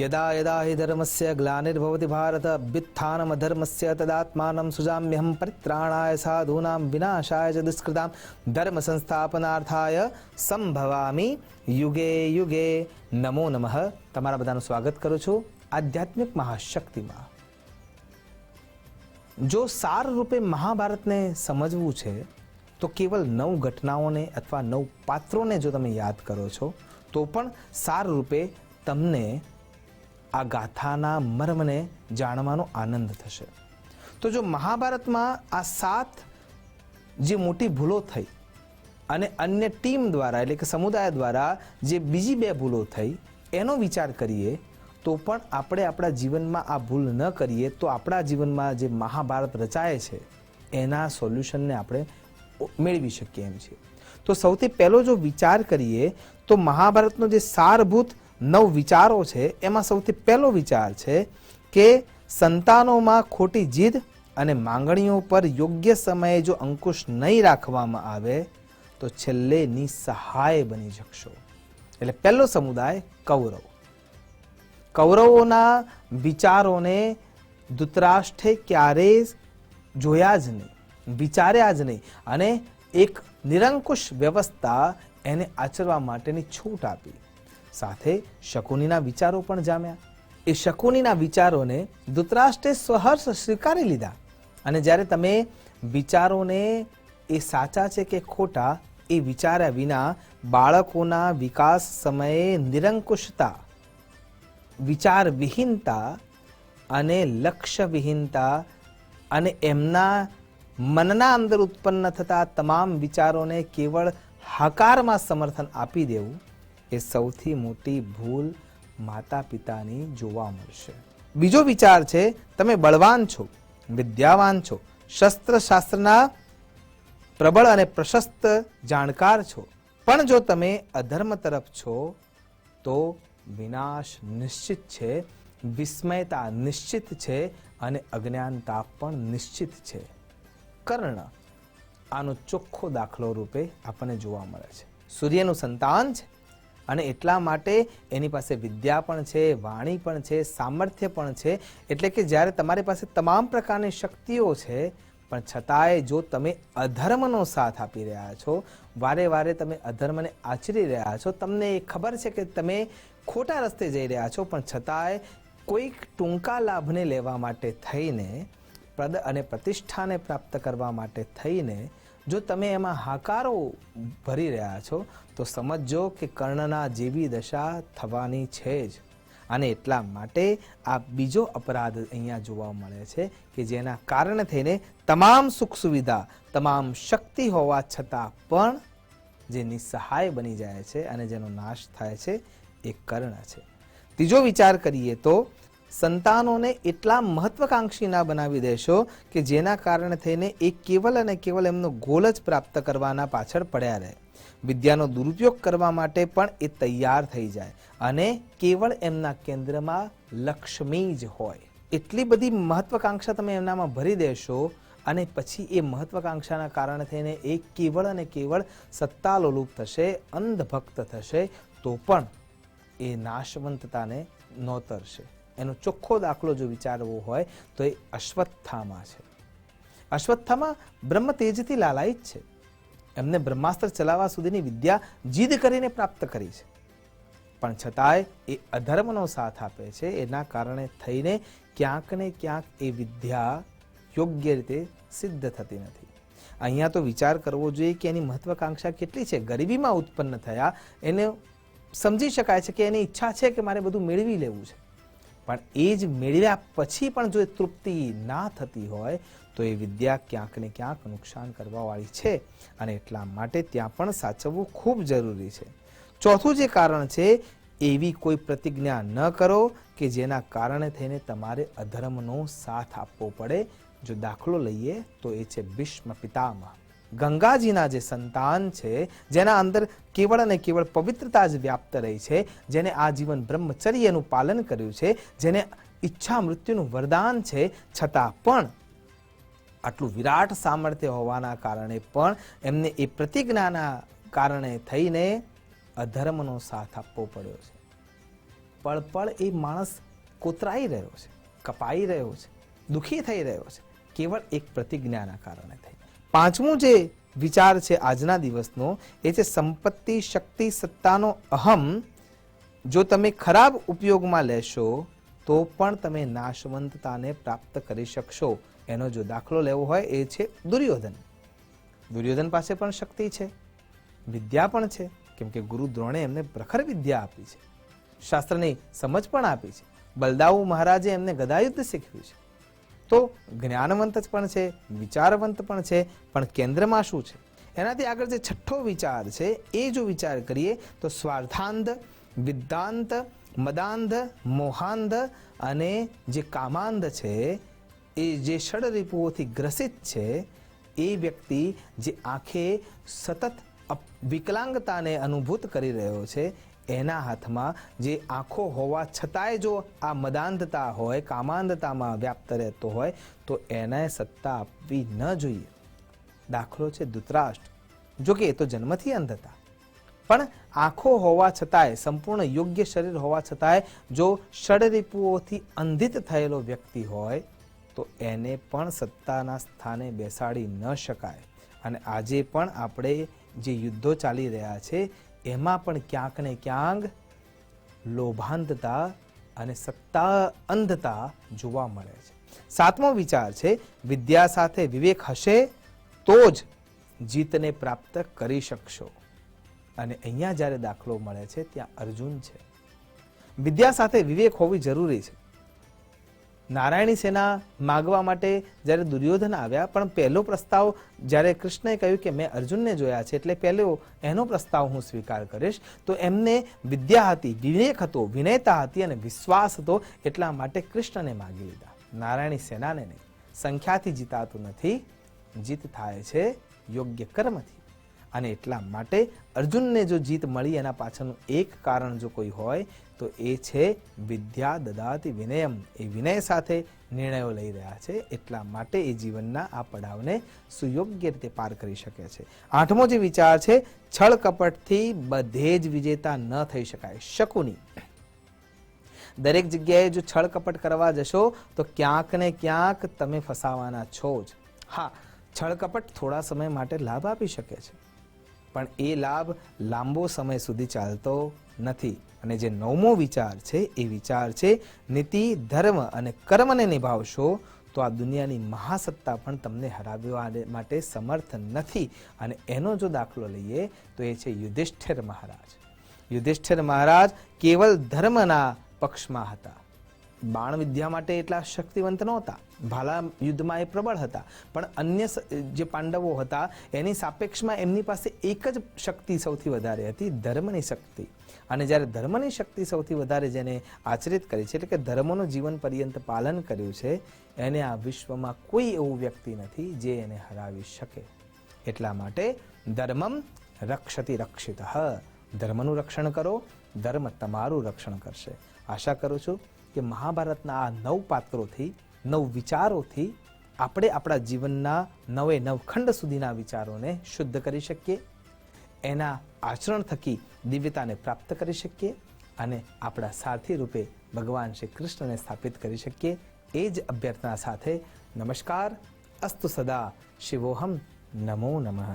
यदा यदा हि धर्मस्य ग्लानिर्भवति भारत अभ्युत्थानमधर्मस्य तदात्मानं सृजाम्यहं परित्राणाय साधूनां विनाशाय च दुष्कृतां धर्म संस्थापनार्थाय संभवामि युगे युगे। नमो नमः। તમારા બધાનું સ્વાગત કરું છું આધ્યાત્મિક મહાશક્તિમાં। જો સાર રૂપે મહાભારતને સમજવું છે તો કેવલ 9 ઘટનાઓને અથવા 9 પાત્રોને જો તમે યાદ કરો છો તો પણ સાર રૂપે તમને આ ગાથાના મર્મને જાણવાનો આનંદ થશે। તો જો મહાભારતમાં આ 7 જે મોટી ભૂલો થઈ અને અન્ય ટીમ દ્વારા એટલે કે સમુદાય દ્વારા જે બીજી 2 ભૂલો થઈ એનો વિચાર કરીએ તો પણ આપણે આપણા જીવનમાં આ ભૂલ ન કરીએ તો આપણા જીવનમાં જે મહાભારત રચાય છે એના સોલ્યુશનને આપણે મેળવી શકીએ એમ છે। તો સૌથી પહેલો જો વિચાર કરીએ તો મહાભારતનો જે સારભૂત 9 વિચારો છે એમાં સૌથી પહેલો વિચાર છે કે સંતાનોમાં ખોટી જીદ અને માંગણીઓ પર યોગ્ય સમયે જો અંકુશ નહીં રાખવામાં આવે તો છેલ્લે નિસહાય બની જશો। એટલે પહેલો સમુદાય કૌરવ। કૌરવોના વિચારોને ધૃતરાષ્ટ્રે ક્યારેય જોયા જ નહીં, વિચાર્યા જ નહીં અને એક નિરંકુશ વ્યવસ્થા એને આચરવા માટેની છૂટ આપી। સાથે શકુનીના વિચારો પણ જામ્યા। એ શકુનીના વિચારોને ધૃતરાષ્ટ્રે સ્વહર્ષ સ્વીકારી લીધા અને જ્યારે તમે વિચારોને એ સાચા છે કે ખોટા એ વિચાર્યા વિના બાળકોના વિકાસ સમયે નિરંકુશતા, વિચારવિહીનતા અને લક્ષ્યવિહીનતા અને એમના મનના અંદર ઉત્પન્ન થતા તમામ વિચારોને કેવળ હકારમાં સમર્થન આપી દેવું એ સૌથી મોટી ભૂલ માતા પિતાની જોવા મળશે। બીજો વિચાર છે તમે બળવાન છો, વિદ્યાવાન છો, શસ્ત્ર શાસ્ત્રના પ્રબળ અને પ્રશસ્ત જાણકાર છો, પણ જો તમે અધર્મ તરફ છો તો વિનાશ નિશ્ચિત છે, વિસ્મયતા નિશ્ચિત છે અને અજ્ઞાનતા પણ નિશ્ચિત છે। કર્ણ આનો ચોખ્ખો દાખલો રૂપે આપણને જોવા મળે છે। સૂર્યનું સંતાન છે અને એટલા માટે એની પાસે વિદ્યા પણ છે, વાણી પણ છે, સામર્થ્ય પણ છે। એટલે કે જ્યારે તમારી પાસે તમામ પ્રકારની શક્તિઓ છે પણ છતાંય જો તમે અધર્મનો સાથ આપી રહ્યા છો, વારે વારે તમે અધર્મને આચરી રહ્યા છો, તમને એ ખબર છે કે તમે ખોટા રસ્તે જઈ રહ્યા છો, પણ છતાંય કોઈક ટૂંકા લાભને લેવા માટે થઈને, પદ અને પ્રતિષ્ઠાને પ્રાપ્ત કરવા માટે થઈને જો તમે એમાં હાકારો ભરી રહ્યા છો તો સમજો કે કર્ણના જેવી દશા થવાની છે જ। અને એટલા માટે આ બીજો અપરાધ અહીંયા જોવા મળે છે કે જેના કારણે થઈને તમામ સુખ સુવિધા, તમામ શક્તિ હોવા છતાં પણ જે નિસહાય બની જાય છે અને જેનો નાશ થાય છે એ કર્ણ છે। ત્રીજો વિચાર કરીએ તો સંતાનોને એટલા મહત્વકાંક્ષી ના બનાવી દેશો કે જેના કારણે થઈને એ કેવલ અને કેવલ એમનો ગોલ જ પ્રાપ્ત કરવાના પાછળ પડ્યા રહે, વિદ્યાનો દુરુપયોગ કરવા માટે પણ એ તૈયાર થઈ જાય અને કેવળ એમના કેન્દ્રમાં લક્ષ્મી જ હોય। એટલી બધી મહત્વકાંક્ષા તમે એમનામાં ભરી દેશો અને પછી એ મહત્વકાંક્ષાના કારણે થઈને એ કેવળ અને કેવળ સત્તાલોલુપ થશે, અંધભક્ત થશે તો પણ એ નાશવંતતાને નોતરશે। એનો ચોખ્ખો દાખલો જો વિચારવો હોય તો એ અશ્વત્થામા છે। અશ્વત્થામા બ્રહ્મ તેજથી લાલાયિત છે, એમને બ્રહ્માસ્ત્ર ચલાવવા સુધીની વિદ્યા જીદ કરીને પ્રાપ્ત કરી છે, પણ છતાંય એ અધર્મનો સાથ આપે છે। એના કારણે થઈને ક્યાંક ને ક્યાંક એ વિદ્યા યોગ્ય રીતે સિદ્ધ થતી નથી। અહીંયા તો વિચાર કરવો જોઈએ કે એની મહત્વકાંક્ષા કેટલી છે। ગરીબીમાં ઉત્પન્ન થયા એને સમજી શકાય છે કે એની ઈચ્છા છે કે મારે બધું મેળવી લેવું છે, પણ એ જ મેળવ્યા પછી પણ જો એ તૃપ્તિ ના થતી હોય તો એ વિદ્યા ક્યાંક ને ક્યાંક નુકસાન કરવાવાળી છે અને એટલા માટે ત્યાં પણ સાચવવું ખૂબ જરૂરી છે। ચોથું જે કારણ છે, એવી કોઈ પ્રતિજ્ઞા ન કરો કે જેના કારણે થઈને તમારે અધર્મનો સાથ આપવો પડે। જો દાખલો લઈએ તો એ છે ભીષ્મ પિતામહ। ગંગાજીના જે સંતાન છે, જેના અંદર કેવળ અને કેવળ પવિત્રતા જ વ્યાપ્ત રહી છે, જેને આજીવન બ્રહ્મચર્યનું પાલન કર્યું છે, જેને ઈચ્છા મૃત્યુનું વરદાન છે, છતાં પણ આટલું વિરાટ સામર્થ્ય હોવાના કારણે પણ એમને એ પ્રતિજ્ઞાના કારણે થઈને અધર્મનો સાથ આપવો પડ્યો છે। પળ પળ એ માણસ કોતરાઈ રહ્યો છે, કપાઈ રહ્યો છે, દુઃખી થઈ રહ્યો છે, કેવળ એક પ્રતિજ્ઞાના કારણે થઈ. પાંચમું જે વિચાર છે આજના દિવસનો એ છે સંપત્તિ, શક્તિ, સત્તાનો અહમ જો તમે ખરાબ ઉપયોગમાં લેશો તો પણ તમે નાશવંતતાને પ્રાપ્ત કરી શકશો. એનો જો દાખલો લેવો હોય એ છે દુર્યોધન. દુર્યોધન પાસે પણ શક્તિ છે, વિદ્યા પણ છે, કેમ કે ગુરુ દ્રોણે એમને પ્રખર વિદ્યા આપી છે, શાસ્ત્રની સમજ પણ આપી છે. બલદાઉ મહારાજે એમને ગદાયુદ્ધ શીખવ્યું છે. તો જ્ઞાનવંત પણ છે, વિચારવંત પણ છે, પણ કેન્દ્રમાં શું છે? એનાથી આગળ જે છઠ્ઠો વિચાર છે એ જો વિચાર કરીએ તો સ્વાર્થાંધ, વિદ્યાંત, મદાંધ, મોહાંધ અને જે કામાંધ છે એ જે ષડરીપુઓથી ગ્રસિત છે એ વ્યક્તિ જે આંખે સતત વિકલાંગતાને અનુભૂત કરી રહ્યો છે, એના હાથમાં જે આંખો હોવા છતાંય જો આ મદાંધતા હોય, કામાંધતામાં વ્યાપ્ત રહેતો હોય તો એને સત્તા આપવી ન જોઈએ. દાખલો છે ધૃતરાષ્ટ્ર. જો કે એ તો જન્મથી અંધ હતા, પણ આંખો હોવા છતાંય, સંપૂર્ણ યોગ્ય શરીર હોવા છતાંય જો ષડરીપુઓથી અંધિત થયેલો વ્યક્તિ હોય તો એને પણ સત્તાના સ્થાને બેસાડી ન શકાય. અને આજે પણ આપણે જે યુદ્ધો ચાલી રહ્યા છે એમાં પણ ક્યાંક ને ક્યાંક લોભાંધતા અને સત્તા અંધતા જોવા મળે છે. સાતમો વિચાર છે વિદ્યા સાથે વિવેક હશે તો જ જીતને પ્રાપ્ત કરી શકશો. અને અહીંયા જ્યારે દાખલો મળે છે ત્યાં અર્જુન છે. વિદ્યા સાથે વિવેક હોવી જરૂરી છે. નારાયણી સેના માગવા માટે જ્યારે દુર્યોધન આવ્યા, પણ પહેલો પ્રસ્તાવ જ્યારે કૃષ્ણએ કહ્યું કે મેં અર્જુનને જોયા છે એટલે પહેલો એનો પ્રસ્તાવ હું સ્વીકાર કરીશ, તો એમને વિદ્યા હતી, વિવેક હતો, વિનયતા હતી અને વિશ્વાસ હતો, એટલા માટે કૃષ્ણને માગી લીધા, નારાયણી સેનાને નહીં. સંખ્યાથી જીતાતું નથી, જીત થાય છે યોગ્ય કર્મથી. અને એટલા માટે અર્જુનને જો જીત મળી એના પાછળનું એક કારણ જો કોઈ હોય તો એ છે વિદ્યા દદાતિ વિનયમ. એ વિનય સાથે નિર્ણયો લઈ રહ્યા છે, એટલા માટે એ જીવનના આ પડાવને સુયોગ્ય રીતે પાર કરી શકે છે. આઠમો જે વિચાર છે છળ કપટથી બધે જ વિજેતા ન થઈ શકાય. શકુની. દરેક જગ્યાએ જો છળ કપટ કરવા જશો તો ક્યાંક ને ક્યાંક તમે ફસાવાના છો જ. હા, છળ કપટ થોડા સમય માટે લાભ આપી શકે છે, પણ એ લાભ લાંબો સમય સુધી ચાલતો નથી. અને જે નવમો વિચાર છે એ વિચાર છે નીતિ, ધર્મ અને કર્મને નિભાવશો તો આ દુનિયાની મહાસત્તા પણ તમને હરાવવા માટે સમર્થ નથી. અને એનો જો દાખલો લઈએ તો એ છે યુધિષ્ઠિર મહારાજ. યુધિષ્ઠિર મહારાજ કેવલ ધર્મના પક્ષમાં હતા. બાણ વિદ્યા માટે એટલા શક્તિવંત નહોતા, ભાલા યુદ્ધમાં એ પ્રબળ હતા, પણ અન્ય જે પાંડવો હતા એની સાપેક્ષમાં એમની પાસે એક જ શક્તિ સૌથી વધારે હતી, ધર્મની શક્તિ. અને જ્યારે ધર્મની શક્તિ સૌથી વધારે જેને આચરિત કરી છે, એટલે કે ધર્મનું જીવન પર્યંત પાલન કર્યું છે, એને આ વિશ્વમાં કોઈ એવું વ્યક્તિ નથી જે એને હરાવી શકે. એટલા માટે ધર્મમ રક્ષતિ રક્ષિતઃ. ધર્મનું રક્ષણ કરો, ધર્મ તમારું રક્ષણ કરશે. આશા કરું છું કે મહાભારતના આ 9 પાત્રોથી, 9 વિચારોથી આપણે આપણા જીવનના 9 ખંડ સુધીના વિચારોને શુદ્ધ કરી શકીએ, એના આચરણ થકી દિવ્યતાને પ્રાપ્ત કરી શકીએ અને આપણા સારથી રૂપે ભગવાન શ્રી કૃષ્ણને સ્થાપિત કરી શકીએ. એ જ અભ્યર્થના સાથે નમસ્કાર. અસ્તુ સદા. શિવોહમ. નમો નમઃ.